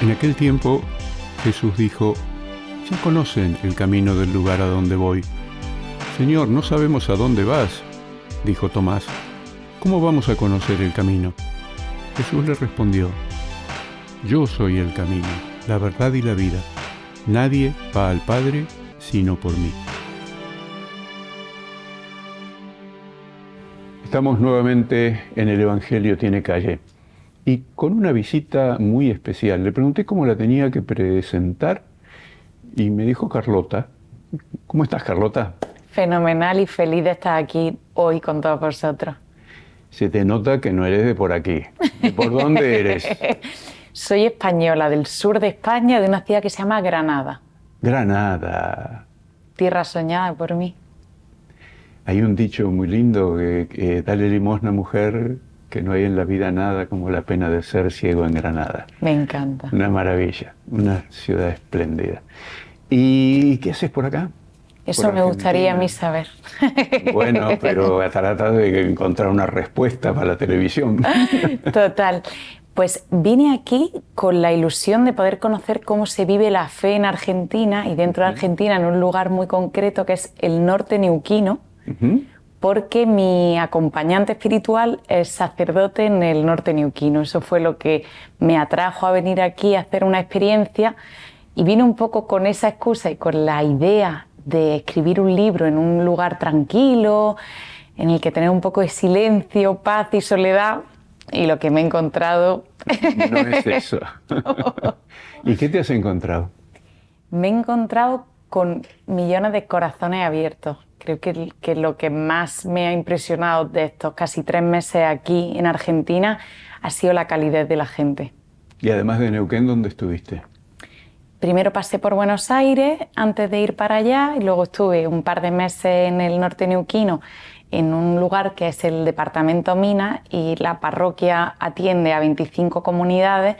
En aquel tiempo, Jesús dijo: «Ya conocen el camino del lugar a donde voy». «Señor, no sabemos a dónde vas», dijo Tomás. «¿Cómo vamos a conocer el camino?». Jesús le respondió: «Yo soy el camino, la verdad y la vida. Nadie va al Padre sino por mí». Estamos nuevamente en el Evangelio Tiene Calle y con una visita muy especial. Le pregunté cómo la tenía que presentar y me dijo Carlota. ¿Cómo estás, Carlota? Fenomenal y feliz de estar aquí hoy con todos vosotros. Se te nota que no eres de por aquí. ¿De por dónde eres? Soy española, del sur de España, de una ciudad que se llama Granada. Granada. Tierra soñada por mí. Hay un dicho muy lindo que dale limosna, mujer, que no hay en la vida nada como la pena de ser ciego en Granada. Me encanta. Una maravilla, una ciudad espléndida. ¿Y qué haces por acá? Eso me gustaría a mí saber. Bueno, pero trata de encontrar una respuesta para la televisión. Total. Pues vine aquí con la ilusión de poder conocer cómo se vive la fe en Argentina y dentro de Argentina en un lugar muy concreto que es el norte neuquino, porque mi acompañante espiritual es sacerdote en el norte neuquino. Eso fue lo que me atrajo a venir aquí a hacer una experiencia y vine un poco con esa excusa y con la idea de escribir un libro en un lugar tranquilo, en el que tener un poco de silencio, paz y soledad. Y lo que me he encontrado... No es eso. ¿Y qué te has encontrado? Me he encontrado con millones de corazones abiertos. Creo que lo que más me ha impresionado de estos casi 3 meses aquí en Argentina ha sido la calidez de la gente. Y además de Neuquén, ¿dónde estuviste? Primero pasé por Buenos Aires antes de ir para allá y luego estuve un par de meses en el norte neuquino en un lugar que es el departamento Minas y la parroquia atiende a 25 comunidades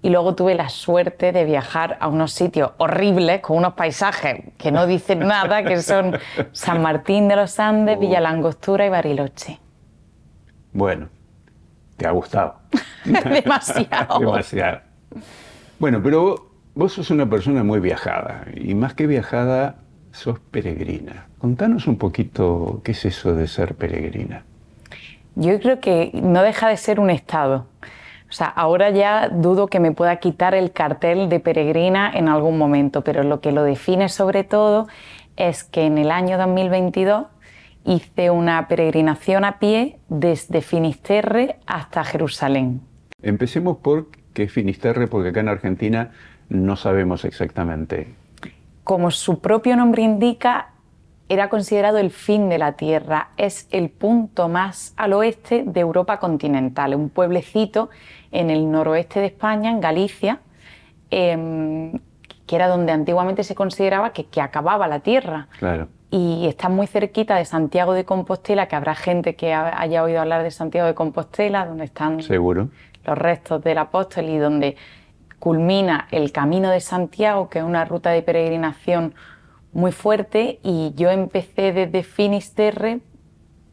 y luego tuve la suerte de viajar a unos sitios horribles con unos paisajes que no dicen nada, que son San Martín de los Andes, Villa La Angostura y Bariloche. Bueno, ¿te ha gustado? Demasiado. Demasiado. Bueno, pero vos sos una persona muy viajada y más que viajada sos peregrina. Contanos un poquito qué es eso de ser peregrina. Yo creo que no deja de ser un estado. O sea, ahora ya dudo que me pueda quitar el cartel de peregrina en algún momento, pero lo que lo define sobre todo es que en el año 2022 hice una peregrinación a pie desde Finisterre hasta Jerusalén. Empecemos por qué es Finisterre, porque acá en Argentina no sabemos exactamente. Como su propio nombre indica, era considerado el fin de la Tierra. Es el punto más al oeste de Europa continental, un pueblecito en el noroeste de España, en Galicia, que era donde antiguamente se consideraba que acababa la Tierra. Claro. Y está muy cerquita de Santiago de Compostela, que habrá gente que haya oído hablar de Santiago de Compostela, donde están Seguro. Los restos del apóstol y donde culmina el Camino de Santiago, que es una ruta de peregrinación muy fuerte, y yo empecé desde Finisterre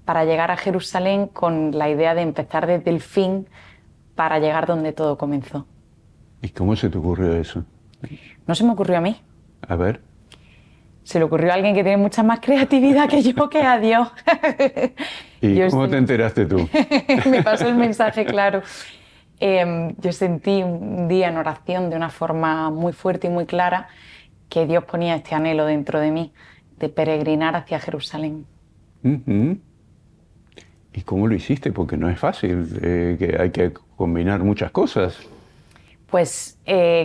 para llegar a Jerusalén con la idea de empezar desde el fin para llegar donde todo comenzó. ¿Y cómo se te ocurrió eso? No se me ocurrió a mí. A ver. Se le ocurrió a alguien que tiene mucha más creatividad que yo, que a Dios. ¿Y cómo te enteraste tú? Me pasó el mensaje claro. Yo sentí un día en oración de una forma muy fuerte y muy clara que Dios ponía este anhelo dentro de mí de peregrinar hacia Jerusalén. ¿Y cómo lo hiciste? Porque no es fácil, que hay que combinar muchas cosas. Pues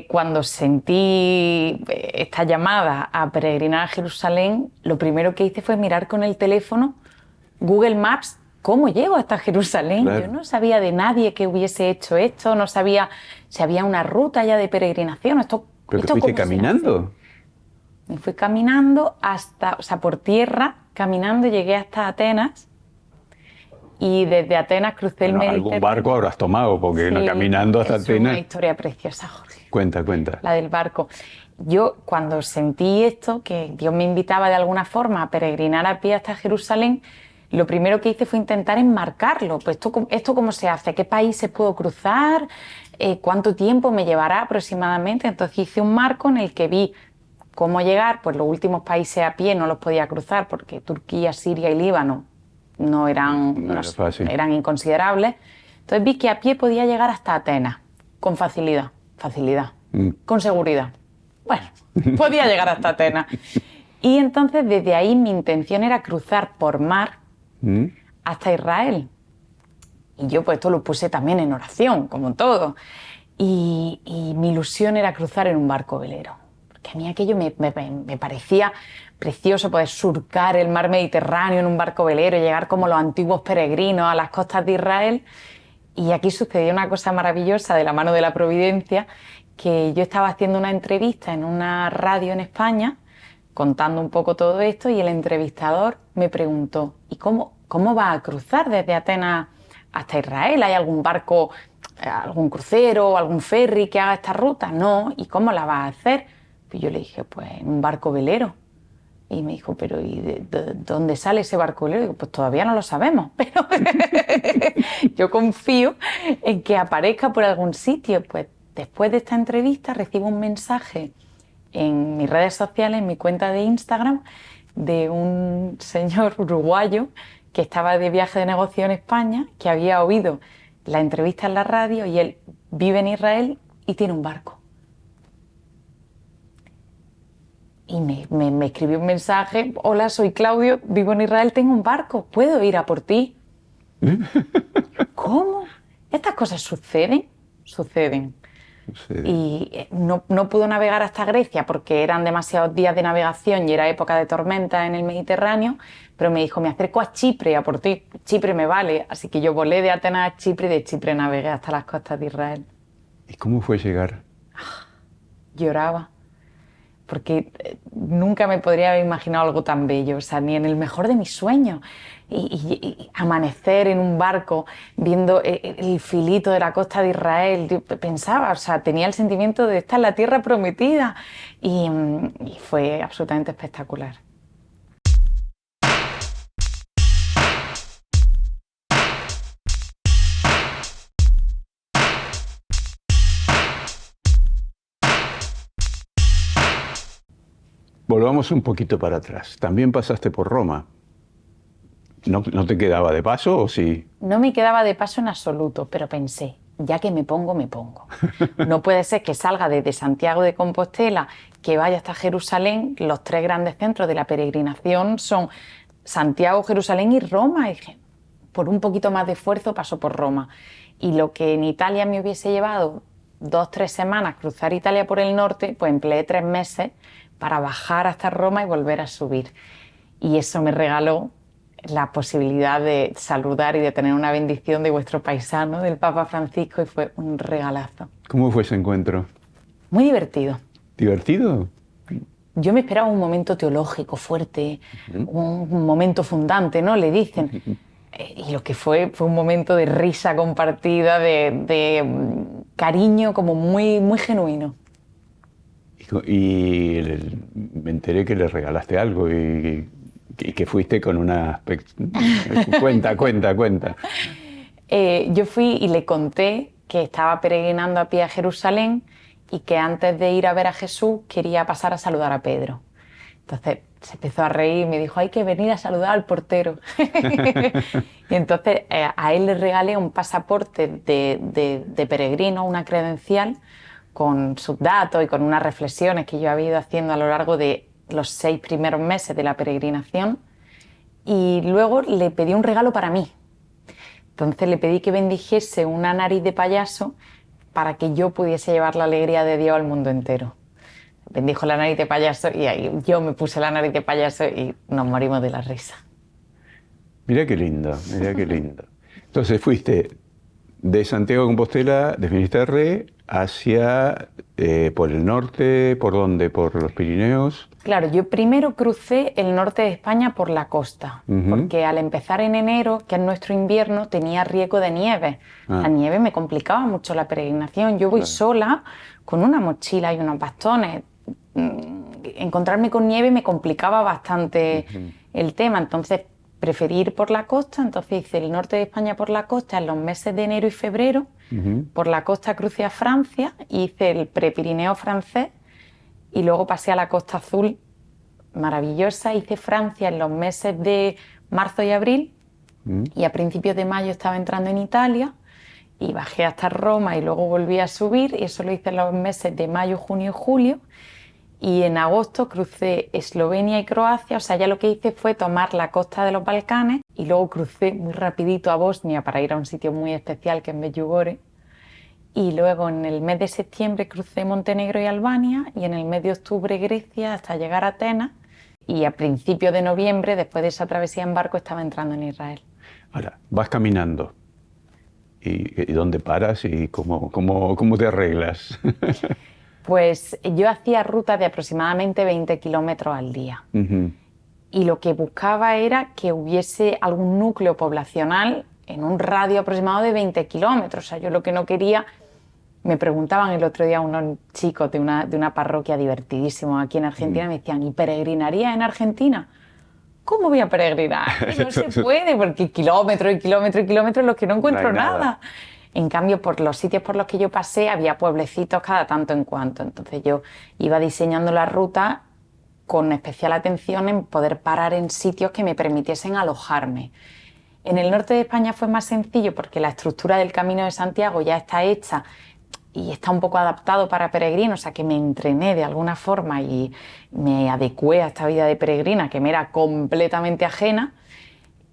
cuando sentí esta llamada a peregrinar a Jerusalén, lo primero que hice fue mirar con el teléfono Google Maps. ¿Cómo llego hasta Jerusalén? Claro. Yo no sabía de nadie que hubiese hecho esto, no sabía si había una ruta ya de peregrinación. ¿Pero que fuiste caminando? Me fui caminando hasta, o sea, por tierra, caminando, llegué hasta Atenas y desde Atenas crucé el Mediterráneo. Algún barco habrás tomado, porque Sí, caminando hasta es Atenas... una historia preciosa, Jorge. Cuenta. La del barco. Yo, cuando sentí esto, que Dios me invitaba de alguna forma a peregrinar a pie hasta Jerusalén, lo primero que hice fue intentar enmarcarlo. Pues esto ¿cómo se hace? ¿Qué países puedo cruzar? ¿Cuánto tiempo me llevará aproximadamente? Entonces hice un marco en el que vi cómo llegar. Pues los últimos países a pie no los podía cruzar porque Turquía, Siria y Líbano no eran, No era fácil. eran inconsiderables. Entonces vi que a pie podía llegar hasta Atenas, con facilidad, con seguridad. Bueno, podía llegar hasta Atenas. Y entonces desde ahí mi intención era cruzar por mar hasta Israel. Y yo pues esto lo puse también en oración, como todo. Y mi ilusión era cruzar en un barco velero. Porque a mí aquello me parecía precioso, poder surcar el mar Mediterráneo en un barco velero, llegar como los antiguos peregrinos a las costas de Israel. Y aquí sucedió una cosa maravillosa de la mano de la providencia, que yo estaba haciendo una entrevista en una radio en España, contando un poco todo esto, y el entrevistador me preguntó, ¿y cómo va a cruzar desde Atenas hasta Israel? ¿Hay algún barco, algún crucero, algún ferry que haga esta ruta? No. ¿Y cómo la va a hacer? Pues yo le dije, pues en un barco velero. Y me dijo, pero ¿y de dónde sale ese barco velero? Y digo, pues todavía no lo sabemos, pero yo confío en que aparezca por algún sitio. Pues después de esta entrevista recibo un mensaje en mis redes sociales, en mi cuenta de Instagram, de un señor uruguayo que estaba de viaje de negocio en España, que había oído la entrevista en la radio y él vive en Israel y tiene un barco. Y me escribió un mensaje, hola, soy Claudio, vivo en Israel, tengo un barco, ¿puedo ir a por ti? ¿Cómo? ¿Estas cosas suceden? Suceden. Sí. Y no pudo navegar hasta Grecia porque eran demasiados días de navegación y era época de tormenta en el Mediterráneo, pero me dijo, me acerco a Chipre a por ti, Chipre me vale, así que yo volé de Atenas a Chipre y de Chipre navegué hasta las costas de Israel. ¿Y cómo fue llegar? Lloraba, porque nunca me podría haber imaginado algo tan bello, o sea, ni en el mejor de mis sueños. Y amanecer en un barco viendo el filito de la costa de Israel, yo pensaba, o sea, tenía el sentimiento de estar en la tierra prometida y fue absolutamente espectacular. Volvamos un poquito para atrás. También pasaste por Roma. ¿No te quedaba de paso o sí? No me quedaba de paso en absoluto, pero pensé, ya que me pongo, me pongo. No puede ser que salga desde Santiago de Compostela, que vaya hasta Jerusalén. Los tres grandes centros de la peregrinación son Santiago, Jerusalén y Roma. Y dije, por un poquito más de esfuerzo paso por Roma. Y lo que en Italia me hubiese llevado 2-3 semanas cruzar Italia por el norte, pues empleé 3 meses para bajar hasta Roma y volver a subir. Y eso me regaló la posibilidad de saludar y de tener una bendición de vuestro paisano, del Papa Francisco, y fue un regalazo. ¿Cómo fue ese encuentro? Muy divertido. ¿Divertido? Yo me esperaba un momento teológico fuerte, un momento fundante, ¿no? Le dicen. Y lo que fue un momento de risa compartida, de cariño como muy, muy genuino. Y me enteré que le regalaste algo y que fuiste con una... Cuenta. Yo fui y le conté que estaba peregrinando a pie a Jerusalén y que antes de ir a ver a Jesús quería pasar a saludar a Pedro. Entonces se empezó a reír y me dijo, hay que venir a saludar al portero. Y entonces a él le regalé un pasaporte de peregrino, una credencial, con sus datos y con unas reflexiones que yo había ido haciendo a lo largo de los 6 primeros meses de la peregrinación, y luego le pedí un regalo para mí. Entonces le pedí que bendijese una nariz de payaso para que yo pudiese llevar la alegría de Dios al mundo entero. Bendijo la nariz de payaso y ahí yo me puse la nariz de payaso y nos morimos de la risa. Mira qué lindo, mira qué lindo. Entonces fuiste de Santiago de Compostela, de Finisterre, hacia por el norte, ¿por dónde? ¿Por los Pirineos? Claro, yo primero crucé el norte de España por la costa, porque al empezar en enero, que es nuestro invierno, tenía riesgo de nieve. La nieve me complicaba mucho la peregrinación. Yo voy sola, con una mochila y unos bastones. Encontrarme con nieve me complicaba bastante el tema. Entonces preferí ir por la costa, entonces hice el norte de España por la costa en los meses de enero y febrero. Por la costa crucé a Francia, hice el Prepirineo francés y luego pasé a la Costa Azul, maravillosa. Hice Francia en los meses de marzo y abril y a principios de mayo estaba entrando en Italia y bajé hasta Roma y luego volví a subir, y eso lo hice en los meses de mayo, junio y julio. Y en agosto crucé Eslovenia y Croacia, o sea, ya lo que hice fue tomar la costa de los Balcanes y luego crucé muy rapidito a Bosnia para ir a un sitio muy especial que es Medjugorje. Y luego en el mes de septiembre crucé Montenegro y Albania, y en el mes de octubre Grecia hasta llegar a Atenas, y a principios de noviembre, después de esa travesía en barco, estaba entrando en Israel. Ahora, vas caminando. ¿Y dónde paras y cómo te arreglas? Pues yo hacía rutas de aproximadamente 20 kilómetros al día. Y lo que buscaba era que hubiese algún núcleo poblacional en un radio aproximado de 20 kilómetros. O sea, yo lo que no quería... Me preguntaban el otro día unos chicos de una parroquia divertidísimos aquí en Argentina, me decían, ¿y peregrinaría en Argentina? ¿Cómo voy a peregrinar? No se puede, porque kilómetros y kilómetros y kilómetros los que no encuentro nada. En cambio, por los sitios por los que yo pasé, había pueblecitos cada tanto en cuanto. Entonces yo iba diseñando la ruta con especial atención en poder parar en sitios que me permitiesen alojarme. En el norte de España fue más sencillo porque la estructura del Camino de Santiago ya está hecha y está un poco adaptado para peregrinos, o sea que me entrené de alguna forma y me adecué a esta vida de peregrina que me era completamente ajena.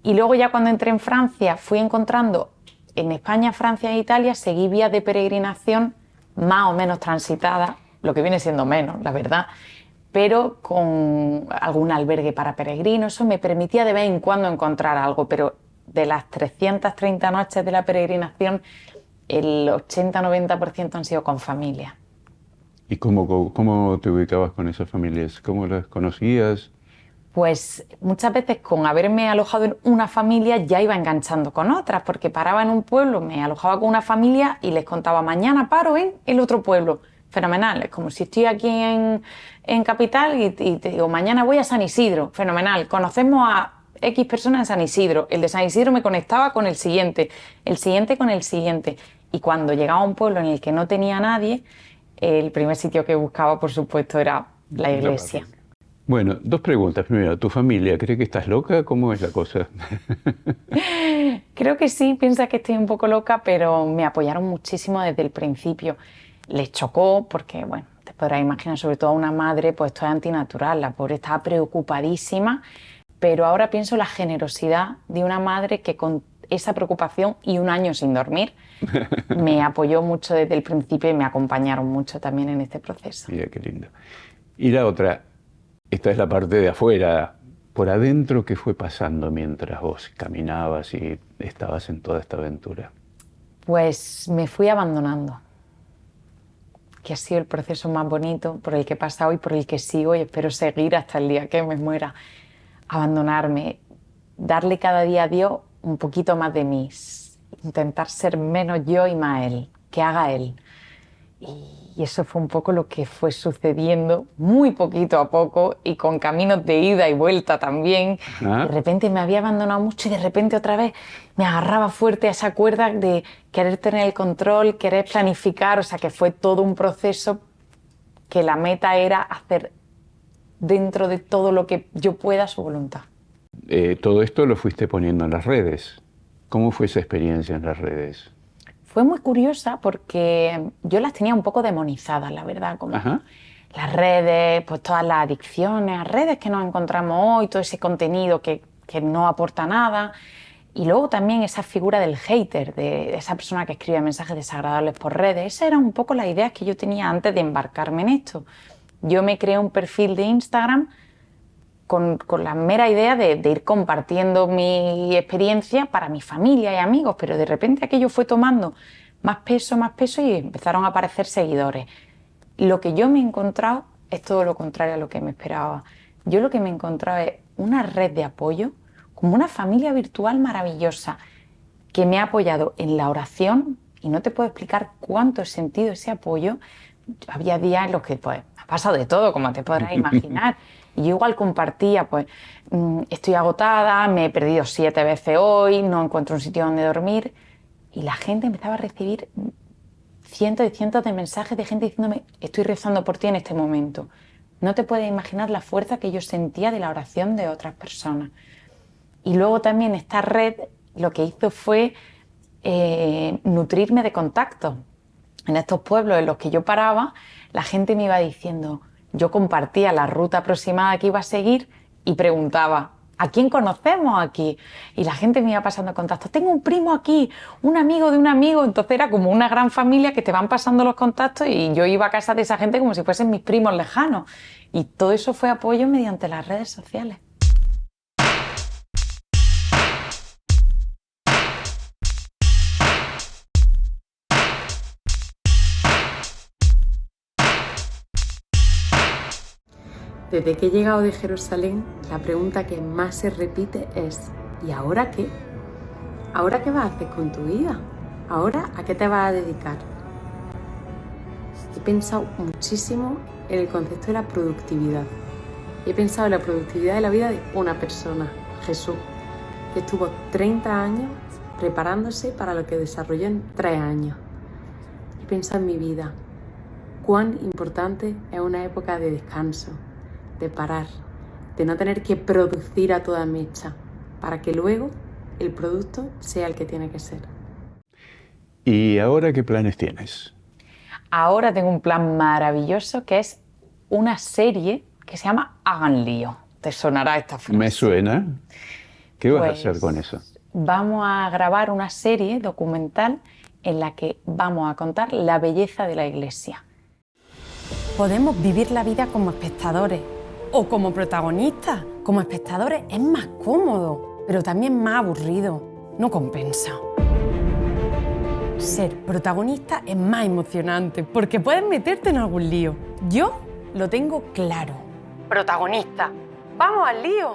Y luego ya cuando entré en Francia fui encontrando en España, Francia e Italia, seguí vías de peregrinación más o menos transitadas, lo que viene siendo menos, la verdad, pero con algún albergue para peregrinos. Eso me permitía de vez en cuando encontrar algo, pero de las 330 noches de la peregrinación, el 80-90% han sido con familia. ¿Y cómo te ubicabas con esas familias? ¿Cómo las conocías? Pues muchas veces con haberme alojado en una familia ya iba enganchando con otras, porque paraba en un pueblo, me alojaba con una familia y les contaba, mañana paro en el otro pueblo. Fenomenal, es como si estoy aquí en Capital y te digo, mañana voy a San Isidro. Fenomenal, conocemos a X personas en San Isidro. El de San Isidro me conectaba con el siguiente con el siguiente. Y cuando llegaba a un pueblo en el que no tenía nadie, el primer sitio que buscaba, por supuesto, era la iglesia. Bueno, dos preguntas. Primero, ¿tu familia cree que estás loca? ¿Cómo es la cosa? Creo que sí, piensa que estoy un poco loca, pero me apoyaron muchísimo desde el principio. Les chocó porque, bueno, te podrás imaginar, sobre todo a una madre, pues esto es antinatural. La pobre estaba preocupadísima, pero ahora pienso la generosidad de una madre que con esa preocupación y un año sin dormir me apoyó mucho desde el principio y me acompañaron mucho también en este proceso. Mira, qué lindo. Y la otra, esta es la parte de afuera. Por adentro, ¿qué fue pasando mientras vos caminabas y estabas en toda esta aventura? Pues me fui abandonando, que ha sido el proceso más bonito por el que he pasado y por el que sigo y espero seguir hasta el día que me muera. Abandonarme, darle cada día a Dios un poquito más de mí, intentar ser menos yo y más Él, que haga Él. Y eso fue un poco lo que fue sucediendo muy poquito a poco y con caminos de ida y vuelta también. De repente me había abandonado mucho y de repente otra vez me agarraba fuerte a esa cuerda de querer tener el control, querer planificar, o sea que fue todo un proceso que la meta era hacer dentro de todo lo que yo pueda su voluntad. Todo esto lo fuiste poniendo en las redes. ¿Cómo fue esa experiencia en las redes? Fue muy curiosa porque yo las tenía un poco demonizadas, la verdad, como las redes, pues todas las adicciones a redes que nos encontramos hoy, todo ese contenido que no aporta nada. Y luego también esa figura del hater, de esa persona que escribe mensajes desagradables por redes. Esa era un poco la idea que yo tenía antes de embarcarme en esto. Yo me creé un perfil de Instagram con la mera idea de ir compartiendo mi experiencia para mi familia y amigos, pero de repente aquello fue tomando más peso y empezaron a aparecer seguidores. Lo que yo me he encontrado es todo lo contrario a lo que me esperaba. Yo lo que me he encontrado es una red de apoyo, como una familia virtual maravillosa, que me ha apoyado en la oración y no te puedo explicar cuánto he sentido ese apoyo. Había días en los que pues, ha pasado de todo, como te podrás imaginar. Y yo igual compartía, pues, estoy agotada, me he perdido 7 veces hoy, no encuentro un sitio donde dormir. Y la gente empezaba a recibir cientos y cientos de mensajes de gente diciéndome, estoy rezando por ti en este momento. No te puedes imaginar la fuerza que yo sentía de la oración de otras personas. Y luego también esta red lo que hizo fue nutrirme de contactos. En estos pueblos en los que yo paraba, la gente me iba diciendo, yo compartía la ruta aproximada que iba a seguir y preguntaba, ¿a quién conocemos aquí? Y la gente me iba pasando contactos. Tengo un primo aquí, un amigo de un amigo. Entonces era como una gran familia que te van pasando los contactos y yo iba a casa de esa gente como si fuesen mis primos lejanos. Y todo eso fue apoyo mediante las redes sociales. Desde que he llegado de Jerusalén, la pregunta que más se repite es ¿y ahora qué? ¿Ahora qué vas a hacer con tu vida? ¿Ahora a qué te vas a dedicar? He pensado muchísimo en el concepto de la productividad. He pensado en la productividad de la vida de una persona, Jesús, que estuvo 30 años preparándose para lo que desarrolló en 3 años. He pensado en mi vida, cuán importante es una época de descanso, de parar, de no tener que producir a toda mecha, para que luego el producto sea el que tiene que ser. ¿Y ahora qué planes tienes? Ahora tengo un plan maravilloso que es una serie que se llama Hagan lío. ¿Te sonará esta frase? Me suena. ¿Qué vas a Pues, hacer con eso? Vamos a grabar una serie documental en la que vamos a contar la belleza de la Iglesia. Podemos vivir la vida como espectadores o como protagonistas. Como espectadores es más cómodo, pero también más aburrido. No compensa. Ser protagonista es más emocionante porque puedes meterte en algún lío. Yo lo tengo claro. Protagonista. ¡Vamos al lío!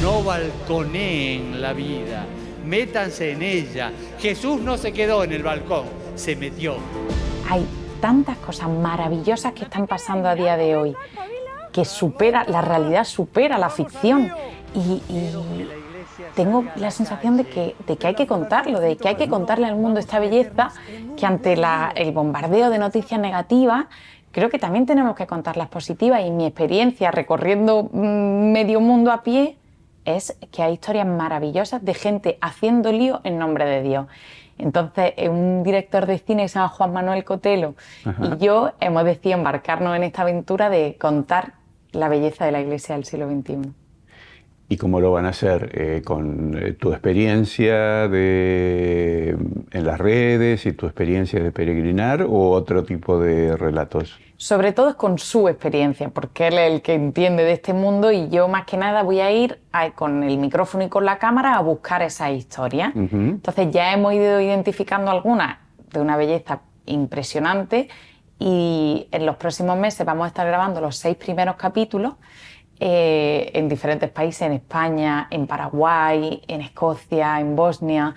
No balconeen la vida, métanse en ella. Jesús no se quedó en el balcón, se metió. Hay tantas cosas maravillosas que están pasando a día de hoy, que la realidad supera la ficción. Y tengo la sensación de que hay que contarlo, de que hay que contarle al mundo esta belleza, que ante el bombardeo de noticias negativas, creo que también tenemos que contar las positivas. Y mi experiencia recorriendo medio mundo a pie es que hay historias maravillosas de gente haciendo lío en nombre de Dios. Entonces, un director de cine que se llama Juan Manuel Cotelo y yo hemos decidido embarcarnos en esta aventura de contar la belleza de la Iglesia del siglo XXI. ¿Y cómo lo van a hacer? ¿Con tu experiencia en las redes y tu experiencia de peregrinar o otro tipo de relatos? Sobre todo es con su experiencia, porque él es el que entiende de este mundo y yo más que nada voy a ir con el micrófono y con la cámara a buscar esas historias. Entonces ya hemos ido identificando algunas de una belleza impresionante y en los próximos meses vamos a estar grabando los 6 primeros capítulos en diferentes países, en España, en Paraguay, en Escocia, en Bosnia,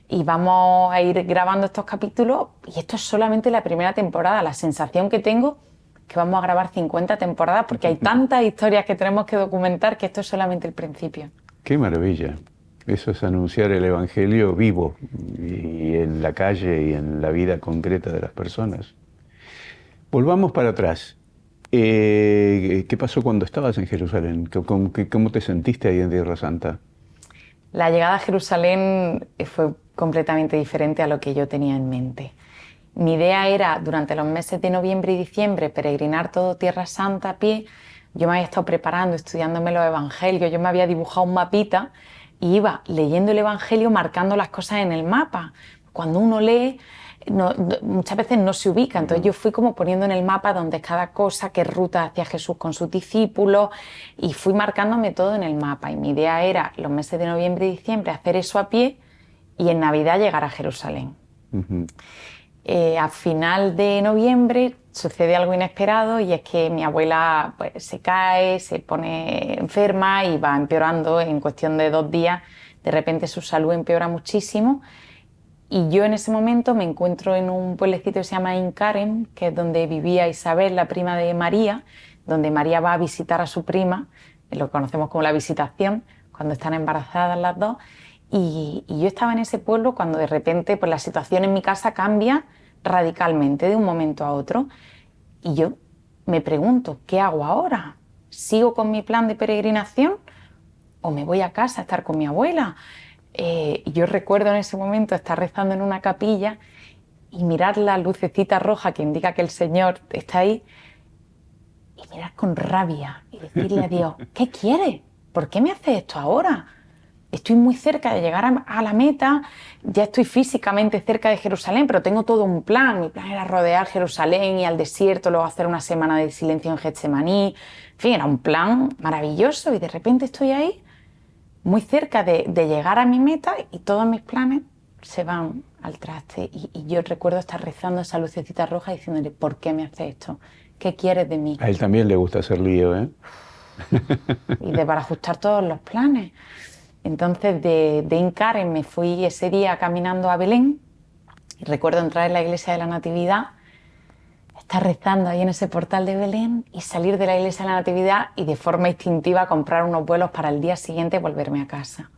y vamos a ir grabando estos capítulos y esto es solamente la primera temporada. La sensación que tengo es que vamos a grabar 50 temporadas porque hay tantas historias que tenemos que documentar que esto es solamente el principio. ¡Qué maravilla! Eso es anunciar el Evangelio vivo y en la calle y en la vida concreta de las personas. Volvamos para atrás. ¿Qué pasó cuando estabas en Jerusalén? ¿Cómo te sentiste ahí en Tierra Santa? La llegada a Jerusalén fue completamente diferente a lo que yo tenía en mente. Mi idea era, durante los meses de noviembre y diciembre, peregrinar todo Tierra Santa a pie. Yo me había estado preparando, estudiándome los evangelios, yo me había dibujado un mapita y iba leyendo el evangelio, marcando las cosas en el mapa. Cuando uno lee, muchas veces no se ubica, entonces yo fui como poniendo en el mapa dónde es cada cosa, qué ruta hacía Jesús con sus discípulos y fui marcándome todo en el mapa. Y mi idea era, los meses de noviembre y diciembre, hacer eso a pie y en Navidad llegar a Jerusalén. A final de noviembre sucede algo inesperado y es que mi abuela pues, se cae, se pone enferma y va empeorando en cuestión de 2 días. De repente su salud empeora muchísimo y yo en ese momento me encuentro en un pueblecito que se llama Ain Karem, que es donde vivía Isabel, la prima de María. donde María va a visitar a su prima, lo que conocemos como la visitación, cuando están embarazadas las dos. Y yo estaba en ese pueblo cuando de repente pues, la situación en mi casa cambia radicalmente de un momento a otro. Y yo me pregunto, ¿qué hago ahora? ¿Sigo con mi plan de peregrinación o me voy a casa a estar con mi abuela? Yo recuerdo en ese momento estar rezando en una capilla y mirar la lucecita roja que indica que el Señor está ahí y mirar con rabia y decirle a Dios, ¿qué quieres? ¿Por qué me haces esto ahora? Estoy muy cerca de llegar a la meta, ya estoy físicamente cerca de Jerusalén, pero tengo todo un plan. Mi plan era rodear Jerusalén y al desierto, luego hacer una semana de silencio en Getsemaní. En fin, era un plan maravilloso y de repente estoy ahí, muy cerca de llegar a mi meta y todos mis planes se van al traste. Y yo recuerdo estar rezando esa lucecita roja diciéndole, ¿por qué me haces esto? ¿Qué quieres de mí? A él también le gusta hacer lío, ¿eh? Para ajustar todos los planes. Entonces de Incarem me fui ese día caminando a Belén y recuerdo entrar en la iglesia de la Natividad, estar rezando ahí en ese portal de Belén y salir de la iglesia de la Natividad y de forma instintiva comprar unos vuelos para el día siguiente volverme a casa.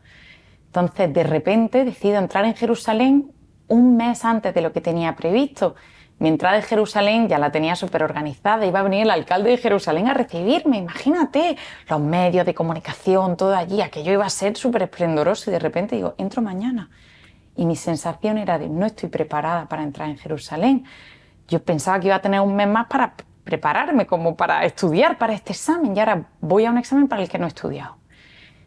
Entonces de repente decido entrar en Jerusalén un mes antes de lo que tenía previsto. Mi entrada de Jerusalén ya la tenía súper organizada, iba a venir el alcalde de Jerusalén a recibirme, imagínate, los medios de comunicación, todo allí, aquello iba a ser súper esplendoroso y de repente digo, entro mañana. Y mi sensación era de no estoy preparada para entrar en Jerusalén. Yo pensaba que iba a tener un mes más para prepararme, como para estudiar para este examen y ahora voy a un examen para el que no he estudiado.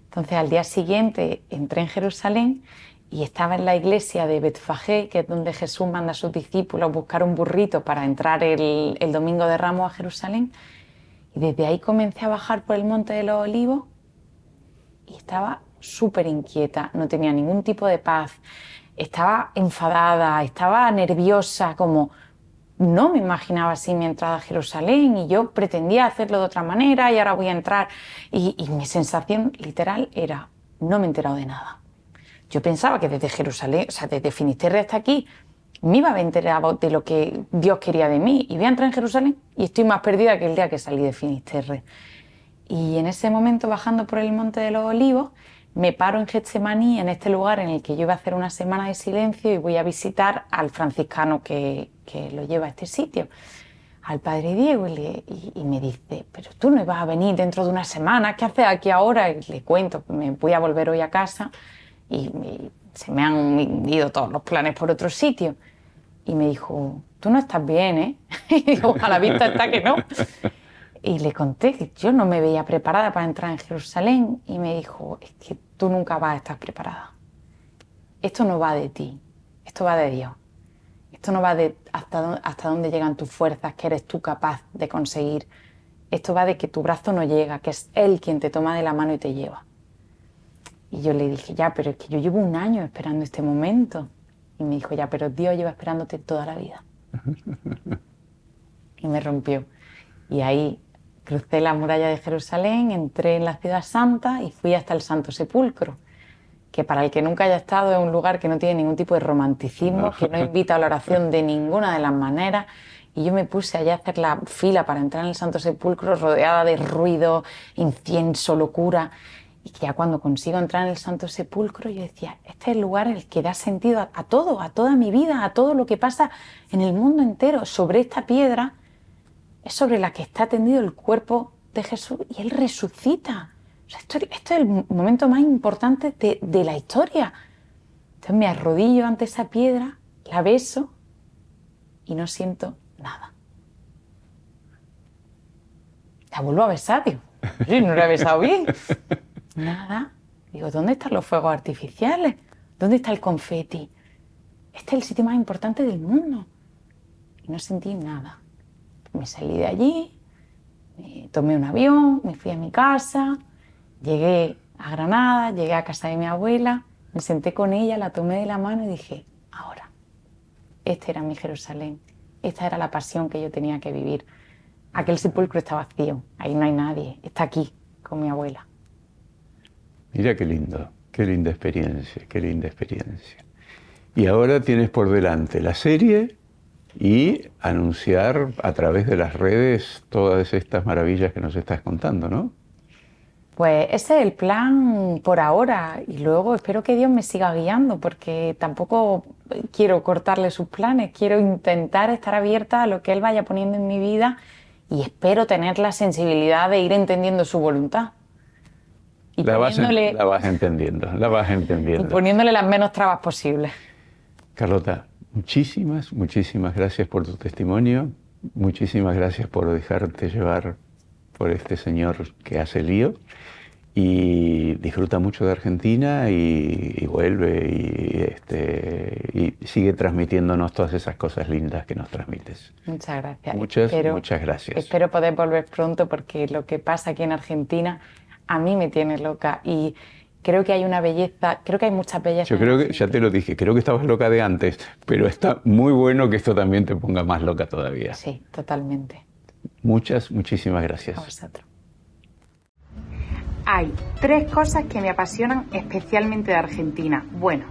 Entonces al día siguiente entré en Jerusalén y estaba en la iglesia de Betfagé, que es donde Jesús manda a sus discípulos buscar un burrito para entrar el Domingo de Ramos a Jerusalén. Y desde ahí comencé a bajar por el Monte de los Olivos y estaba súper inquieta, no tenía ningún tipo de paz, estaba enfadada, estaba nerviosa, como no me imaginaba así mi entrada a Jerusalén y yo pretendía hacerlo de otra manera y ahora voy a entrar. Y mi sensación literal era, no me he enterado de nada. Yo pensaba que desde Jerusalén, o sea, desde Finisterre hasta aquí, me iba a haber enterado de lo que Dios quería de mí y voy a entrar en Jerusalén y estoy más perdida que el día que salí de Finisterre. Y en ese momento, bajando por el Monte de los Olivos, me paro en Getsemaní, en este lugar en el que yo iba a hacer una semana de silencio y voy a visitar al franciscano que lo lleva a este sitio, al padre Diego, y me dice, pero tú no vas a venir dentro de una semana, ¿qué haces aquí ahora? Y le cuento, me voy a volver hoy a casa y se me han ido todos los planes por otro sitio. Y me dijo, tú no estás bien, ¿eh? Y digo, a la vista está que no. Y le conté que yo no me veía preparada para entrar en Jerusalén y me dijo, es que tú nunca vas a estar preparada. Esto no va de ti, esto va de Dios. Esto no va de hasta dónde llegan tus fuerzas, que eres tú capaz de conseguir. Esto va de que tu brazo no llega, que es Él quien te toma de la mano y te lleva. Y yo le dije, ya, pero es que yo llevo un año esperando este momento. Y me dijo, ya, pero Dios lleva esperándote toda la vida. Y me rompió. Y ahí crucé la muralla de Jerusalén, entré en la Ciudad Santa y fui hasta el Santo Sepulcro, que para el que nunca haya estado es un lugar que no tiene ningún tipo de romanticismo, que no invita a la oración de ninguna de las maneras. Y yo me puse allá a hacer la fila para entrar en el Santo Sepulcro rodeada de ruido, incienso, locura. Y que ya cuando consigo entrar en el Santo Sepulcro, yo decía, este es el lugar en el que da sentido a todo, a toda mi vida, a todo lo que pasa en el mundo entero. Sobre esta piedra es sobre la que está tendido el cuerpo de Jesús y Él resucita. O sea, esto es el momento más importante de la historia. Entonces me arrodillo ante esa piedra, la beso y no siento nada. La vuelvo a besar, digo, sí, no la he besado bien. Nada. Digo, ¿dónde están los fuegos artificiales? ¿Dónde está el confeti? Este es el sitio más importante del mundo. Y no sentí nada. Me salí de allí, me tomé un avión, me fui a mi casa, llegué a Granada, llegué a casa de mi abuela, me senté con ella, la tomé de la mano y dije, ahora, este era mi Jerusalén, esta era la pasión que yo tenía que vivir. Aquel sepulcro está vacío, ahí no hay nadie, está aquí con mi abuela. Mira qué lindo, qué linda experiencia, qué linda experiencia. Y ahora tienes por delante la serie y anunciar a través de las redes todas estas maravillas que nos estás contando, ¿no? Pues ese es el plan por ahora y luego espero que Dios me siga guiando porque tampoco quiero cortarle sus planes, quiero intentar estar abierta a lo que Él vaya poniendo en mi vida y espero tener la sensibilidad de ir entendiendo su voluntad. Y la vas entendiendo. Y poniéndole las menos trabas posibles. Carlota, muchísimas gracias por tu testimonio, muchísimas gracias por dejarte llevar por este señor que hace lío y disfruta mucho de Argentina y vuelve y sigue transmitiéndonos todas esas cosas lindas que nos transmites. Muchas gracias. Muchas gracias. Espero poder volver pronto porque lo que pasa aquí en Argentina a mí me tiene loca y creo que hay una belleza, creo que hay muchas bellezas. Yo creo que, ya te lo dije, creo que estabas loca de antes, pero está muy bueno que esto también te ponga más loca todavía. Sí, totalmente. Muchísimas gracias. A vosotros. Hay 3 cosas que me apasionan especialmente de Argentina. Bueno,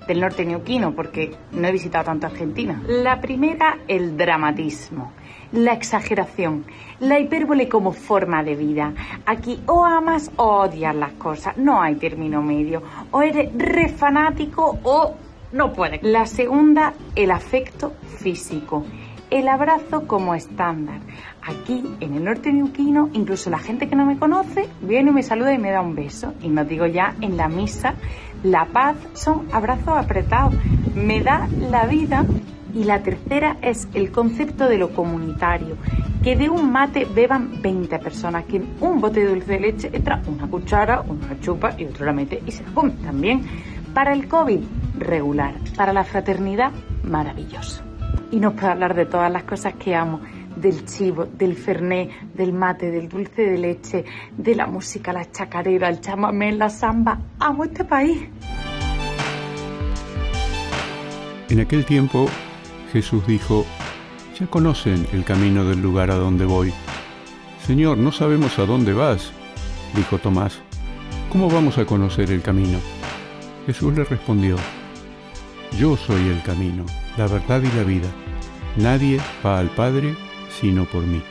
del norte neuquino, porque no he visitado tanto Argentina. La primera, el dramatismo, la exageración, la hipérbole como forma de vida. Aquí o amas o odias las cosas, no hay término medio. O eres re fanático o no puedes. La segunda, el afecto físico. El abrazo como estándar. Aquí, en el norte neuquino, incluso la gente que no me conoce viene y me saluda y me da un beso. Y no digo ya en la misa, la paz son abrazos apretados. Me da la vida. Y la tercera es el concepto de lo comunitario. Que de un mate beban 20 personas. Que en un bote de dulce de leche entra una cuchara, una chupa y otro la mete y se la come también. Para el COVID, regular. Para la fraternidad, maravilloso. Y no puedo hablar de todas las cosas que amo, del chivo, del fernet, del mate, del dulce de leche, de la música, la chacarera, el chamamé, la samba. ¡Amo este país! En aquel tiempo, Jesús dijo, ya conocen el camino del lugar a donde voy. Señor, no sabemos a dónde vas, dijo Tomás. ¿Cómo vamos a conocer el camino? Jesús le respondió, yo soy el camino, la verdad y la vida. Nadie va al Padre sino por mí.